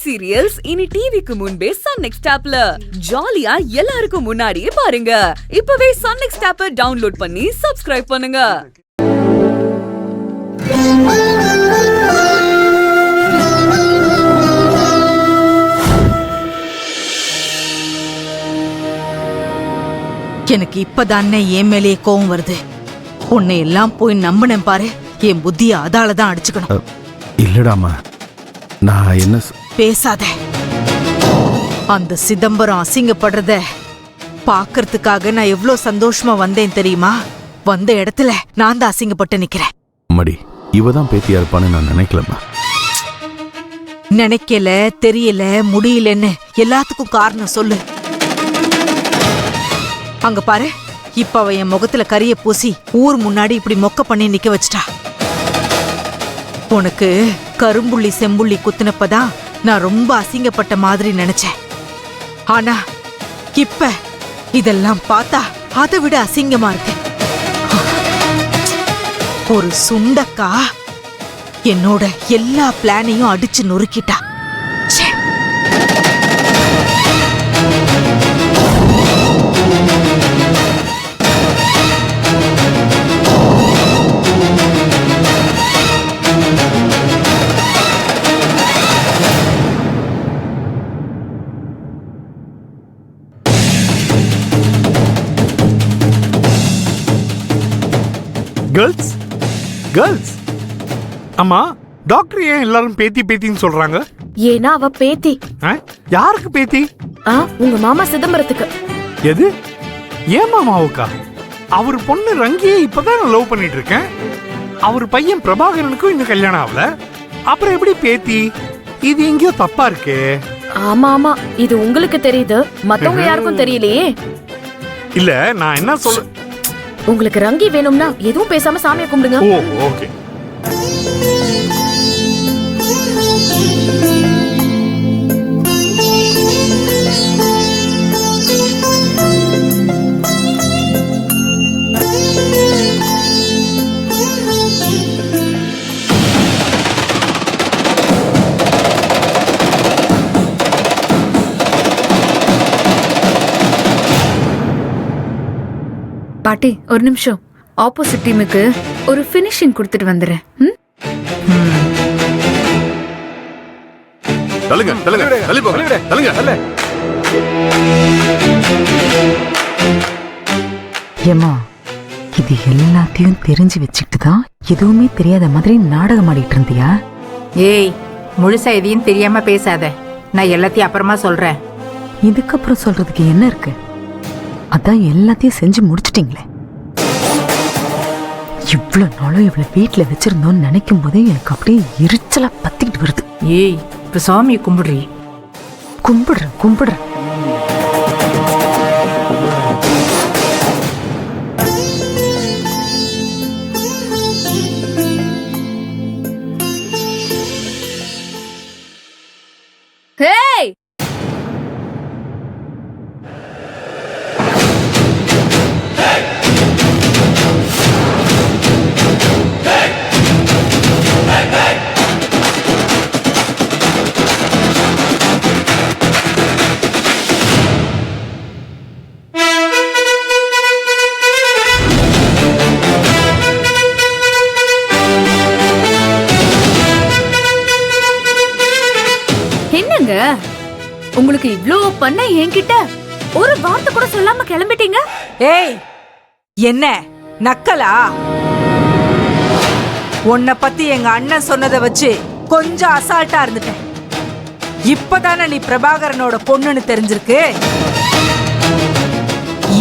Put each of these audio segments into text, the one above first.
Web serials இனி டிவிக்கு முன்பே சன் நெக்ஸ்ட் ஆப்ல ஜாலியா எல்லாருக்கும் முன்னாடியே பாருங்க. இப்பவே சன் நெக்ஸ்ட் ஆப்பை டவுன்லோட் பண்ணி சப்ஸ்கிரைப் பண்ணுங்க. எனக்கு இப்பதானே என் மேலேயே கோவம் வருது. உன்னை எல்லாம் போய் நம்பினேன் பாரு. என் புத்திய அதாலதான் அடிச்சுக்கணும். இல்லடாமா, நான் என்ன பேசாத. அந்த சிதம்பரம் அசிங்கப்படுறத பாக்குறதுக்காக நான் எவ்வளவு சந்தோஷமா வந்தேன் தெரியுமா? வந்த இடத்துல நான் தான் அசிங்கப்பட்டு நிக்கிறேன். மடி, இவதான் பேத்தியா இருப்பான்னு நான் நினைக்கலமா. நினைக்கல, தெரியல, முடியலன்னு எல்லாத்துக்கும் காரணம் சொல்லு. அங்க பாரு, இப்ப அவ என் முகத்துல கரிய பூசி ஊர் முன்னாடி இப்படி மொக்க பண்ணி நிக்க வச்சிட்டா. உனக்கு கரும்புள்ளி செம்புள்ளி குத்துனப்பதான் நான் ரொம்ப அசிங்கப்பட்ட மாதிரி நினைச்சேன். ஆனா இப்ப இதெல்லாம் பார்த்தா அதை விட அசிங்கமா இருக்கு. ஒரு சுண்டக்கா என்னோட எல்லா பிளானையும் அடிச்சு நொறுக்கிட்டா. கேர்ள்ஸ் கேர்ள்ஸ் அம்மா, டாக்டர் ஏன் எல்லாரும் பேத்தி பேத்தின்னு சொல்றாங்க? ஏன்னா அவ பேத்தி. யாருக்கு பேத்தி? உங்க மாமா சிதம்பரத்துக்கு. எது? ஏன் மாமாவுக்கா? அவர் பொண்ணு ரங்கியை இப்பதான் நான் லவ் பண்ணிட்டு இருக்கேன். அவர் பையன் பிரபாகரனுக்கும் இன்னும் கல்யாணம் ஆகல. அப்புறம் எப்படி பேத்தி? இது எங்கேயோ தப்பா இருக்கே. ஆமா ஆமா, இது உங்களுக்கு தெரியுது, மத்தவங்க யாருக்கும் தெரியலையே. இல்ல, நான் என்ன சொல்ல, உங்களுக்கு ரங்கி வேணும்னா எதுவும் பேசாம சாமியை கும்பிடுங்க. ஓ ஓகே. பாட்டி, ஒரு நிமிஷம். ஆப்போசிட் டீமுக்கு ஒரு ஃபினிஷிங் கொடுத்துட்டு வந்துடுறேன். ஏமா, இது எல்லாத்தையும் தெரிஞ்சு வச்சுக்கிட்டு தான் எதுவுமே தெரியாத மாதிரி நாடகம் ஆடிட்டு இருந்தியா? ஏய், முழுசா எதையும் தெரியாம பேசாத. நான் எல்லாத்தையும் அப்புறமா சொல்றேன். இதுக்கப்புறம் சொல்றதுக்கு என்ன இருக்கு? அதான் எல்லாத்தையும் செஞ்சு முடிச்சிட்டீங்களே. இவ்வளவு நாளும் இவ்வளவு வீட்டுல வச்சிருந்தோம்னு நினைக்கும் போதே எனக்கு அப்படியே எரிச்சலா பத்திக்கிட்டு வருது. ஏய், இப்ப சாமியை கும்பிடுறீ? கும்பிடுறேன் கும்பிடுறேன். ஹேய், என்னங்க உங்களுக்கு இவ்ளோ பண்ண என்கிட்ட ஒரு வார்த்தை கூட சொல்லாம கிளம்பிட்டீங்க? ஏய், என்ன நக்கலா? உன்னை பத்தி எங்க அண்ணன் சொன்னதை வச்சு கொஞ்சம் அசால்ட்டா இருந்துட்டேன். இப்பதானே நீ பிரபாகரனோட பொண்ணுன்னு தெரிஞ்சிருக்கு.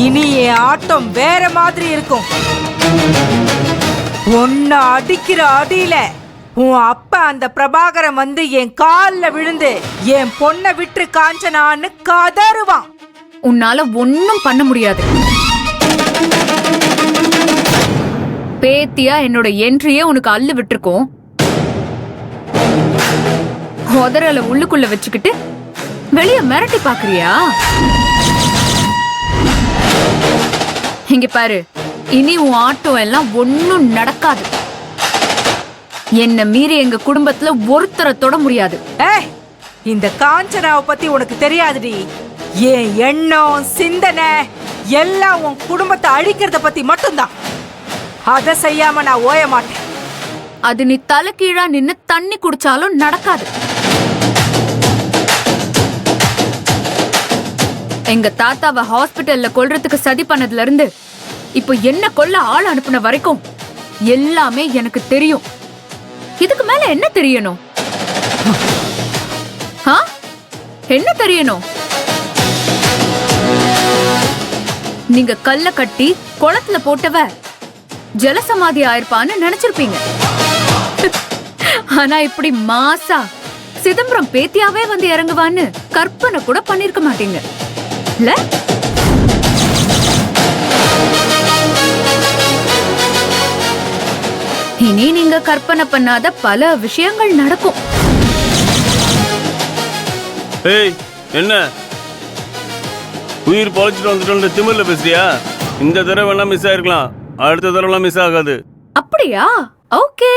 இனி என் ஆட்டம் வேற மாதிரி இருக்கும். உன்னை அடிக்கிற அடியில உன் அப்பா அந்த பிரபாகரன் வந்து என் கால்ல விழுந்து என் பொண்ணை விட்டு காஞ்சனான்னு கதறுவான். உன்னால ஒன்னும் பண்ண முடியாது. பேத்தியா என்னோட என்ட்ரியே உனக்கு அள்ளு விட்டுருக்கோம். உதறல உள்ளுக்குள்ள வச்சுக்கிட்டு வெளிய மிரட்டி பாக்குறியா? இங்க பாரு, இனி உன் ஆட்டம் எல்லாம் ஒன்னும் நடக்காது. என்ன மீறி எங்க குடும்பத்துல ஒருத்தரை தொட முடியாது. ஏய், இந்த காஞ்சனாவை பத்தி உனக்கு தெரியாதுடி. என் எண்ணம் சிந்தனை எல்லாம் உன் குடும்பத்தை அழிக்கிறத பத்தி மட்டும்தான். அதை செய்யாம நான் ஓய மாட்டேன். அது நீ தலைகீழா நின்னு தண்ணி குடிச்சாலும் நடக்காது. எங்க தாத்தாவை ஹாஸ்பிட்டல்ல கொல்றதுக்கு சதி பண்ணதுல இருந்து இப்போ என்ன கொல்ல ஆள் அனுப்புன வரைக்கும் எல்லாமே எனக்கு தெரியும். இதுக்கு மேல என்ன தெரியணும்? என்ன தெரியணும்? நீங்க கல்ல கட்டி குளத்துல போட்டவ ஜலசமாதி ஆயிருப்பான்னு நினைச்சிருப்பீங்க. ஆனா இப்படி மாசா சிதம்பரம் பேத்தியாவே வந்து இறங்குவான்னு கற்பனை கூட பண்ணிருக்க மாட்டீங்க. இனி நீங்க கற்பனை பண்ணாத பல விஷயங்கள் நடக்கும். ஏய், என்ன உயிர் பொழைச்சிட்டு வந்துட்டு திமிர்ல பேசுறியா? இந்த தடவை எல்லாம் மிஸ் ஆயிருக்கலாம், அடுத்த தடவை எல்லாம் மிஸ் ஆகாது. அப்படியா? Okay,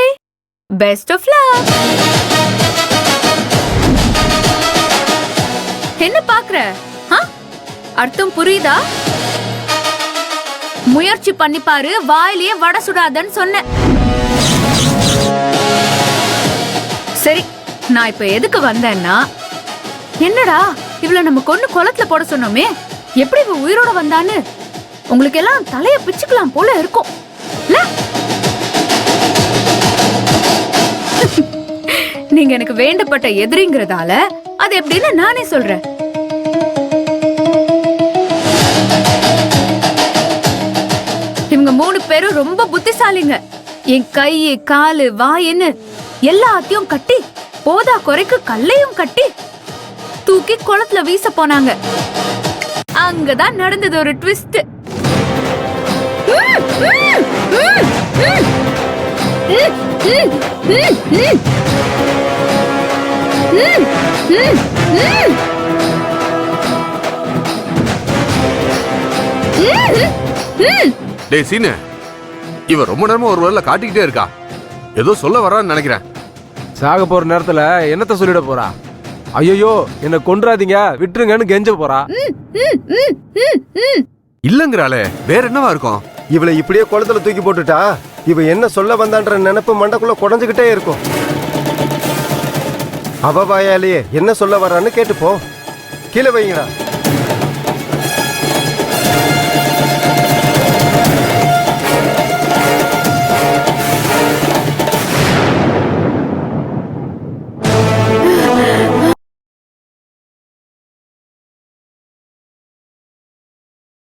best of luck. என்ன பாக்குற? அர்த்தம் புரியுதா? முயற்சி பண்ணி பாரு, வாயிலேயே வடை சுடாதன்னு சொன்னேன். சரி, நான் இப்ப எதுக்கு வந்தேன்னா, என்னடா இவள நம்ம கொன்னு குளத்துல போட சொன்னோமே, எப்படி இவ உயிரோட வந்தான்னு உங்களுக்கு எல்லாம் தலைய பிச்சுக்கலாம் போல இருக்கும். நீங்க எனக்கு வேண்டப்பட்ட எதிரிங்கிறதால அது எப்படின்னு நானே சொல்றேன். இவங்க 3 பேரும் ரொம்ப புத்திசாலிங்க. என் கை காலு வாயின்னு எல்லாத்தையும் கட்டி போதா குறைக்கு கல்லையும் கட்டி தூக்கி குளத்துல வீச போனாங்க. அங்கதான் நடந்தது ஒரு ட்விஸ்ட். டேய் சீனு, இவ ரொம்ப நேரமா ஒரு வரல காட்டிக்கிட்டே இருக்கா. ஏதோ சொல்ல வரான்னு நினைக்கிறேன். சாக போற நேரத்துல என்னத்த சொல்லிட போறா? ஐயோ என்ன கொன்றாதீங்க விட்டுருங்கன்னு கெஞ்ச போறா. இல்லங்கிறாளே, வேற என்னவா இருக்கும்? இவளை இப்படியே குளத்துல தூக்கி போட்டுட்டா இவ என்ன சொல்ல வந்தான்ற நினைப்பு மண்டக்குள்ள குடஞ்சுக்கிட்டே இருக்கும். அவ வாயாலேயே என்ன சொல்ல வரான்னு கேட்டுப்போம். கீழே வைங்கடா.